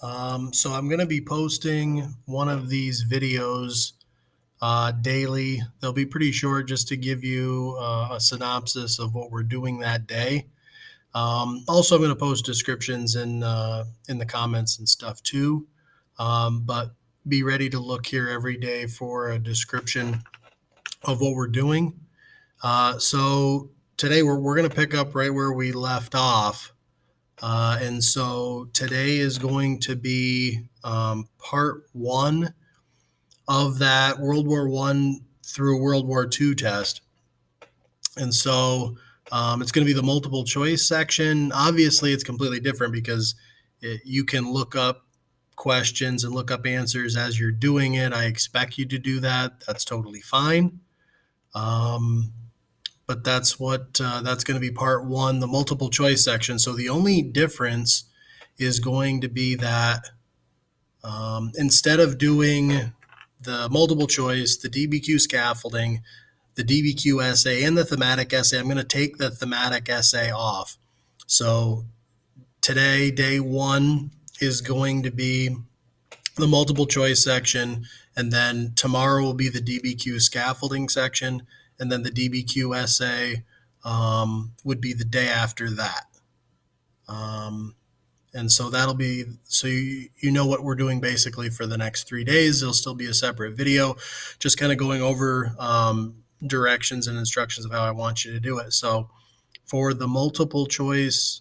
So I'm going to be posting one of these videos daily. They'll be pretty short just to give you a synopsis of what we're doing that day. Also, I'm going to post descriptions in the comments and stuff too. But be ready to look here every day for a description of what we're doing. So today we're going to pick up right where we left off. And so today is going to be part one of that World War I through World War II test. And so it's going to be the multiple choice section. Obviously, it's completely different because you can look up questions and look up answers as you're doing it. I expect you to do that. That's totally fine. But that's that's going to be part one, the multiple choice section. So the only difference is going to be that instead of doing the multiple choice, the DBQ scaffolding, the DBQ essay, and the thematic essay, I'm going to take the thematic essay off. So today, day one, is going to be the multiple choice section, and then tomorrow will be the DBQ scaffolding section, and then the DBQ essay would be the day after that. And so that'll be, so you know what we're doing basically for the next 3 days. There'll still be a separate video, just kind of going over directions and instructions of how I want you to do it. So for the multiple choice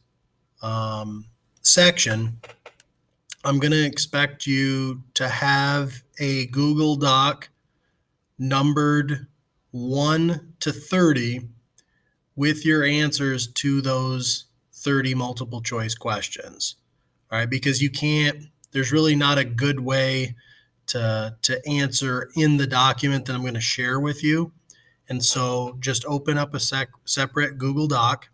section, I'm going to expect you to have a Google Doc numbered 1 to 30 with your answers to those 30 multiple choice questions. All right, because you can't, there's really not a good way to answer in the document that I'm going to share with you. And so just open up a separate Google Doc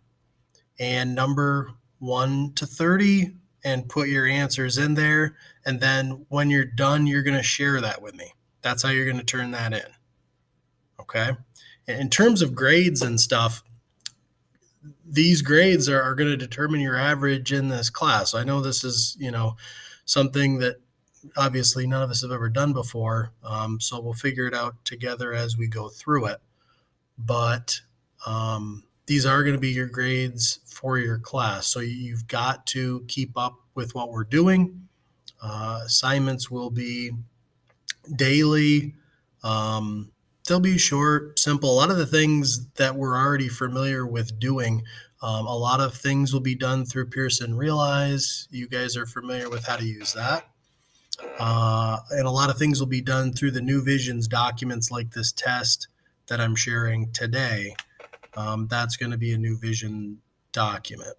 and number 1 to 30 and put your answers in there. And then when you're done, you're going to share that with me. That's how you're going to turn that in. Okay. In terms of grades and stuff, these grades are going to determine your average in this class. I know this is, something that obviously none of us have ever done before. So we'll figure it out together as we go through it. But these are going to be your grades for your class. So you've got to keep up with what we're doing. Assignments will be daily. They'll be short, simple. A lot of the things that we're already familiar with doing, a lot of things will be done through Pearson Realize. You guys are familiar with how to use that. And a lot of things will be done through the New Visions documents like this test that I'm sharing today. That's going to be a New Vision document.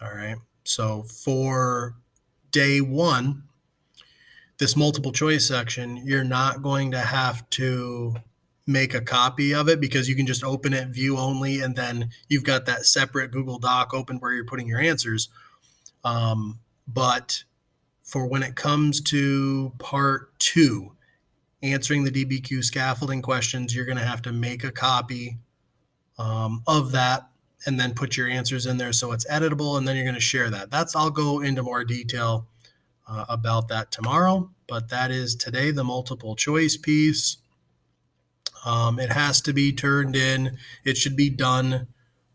All right. So for day one, this multiple choice section, you're not going to have to make a copy of it because you can just open it, view only, and then you've got that separate Google Doc open where you're putting your answers. But for when it comes to part two, answering the DBQ scaffolding questions, you're going to have to make a copy of that and then put your answers in there so it's editable, and then you're going to share that. I'll go into more detail about that tomorrow, but that is today, the multiple choice piece. It has to be turned in. It should be done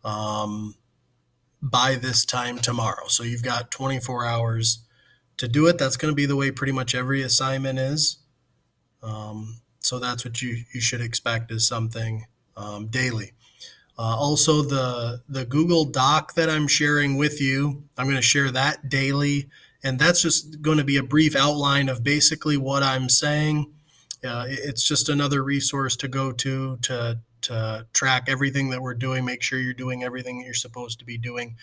by this time tomorrow. So you've got 24 hours to do it. That's going to be the way pretty much every assignment is. So that's what you should expect is something daily. Also, the Google Doc that I'm sharing with you, I'm going to share that daily. And that's just going to be a brief outline of basically what I'm saying. It's just another resource to go to track everything that we're doing, make sure you're doing everything that you're supposed to be doing.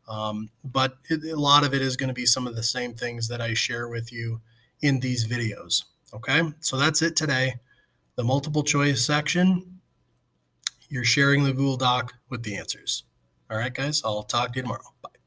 But a lot of it is going to be some of the same things that I share with you in these videos. Okay, so that's it today. The multiple choice section, you're sharing the Google Doc with the answers. All right, guys, I'll talk to you tomorrow. Bye.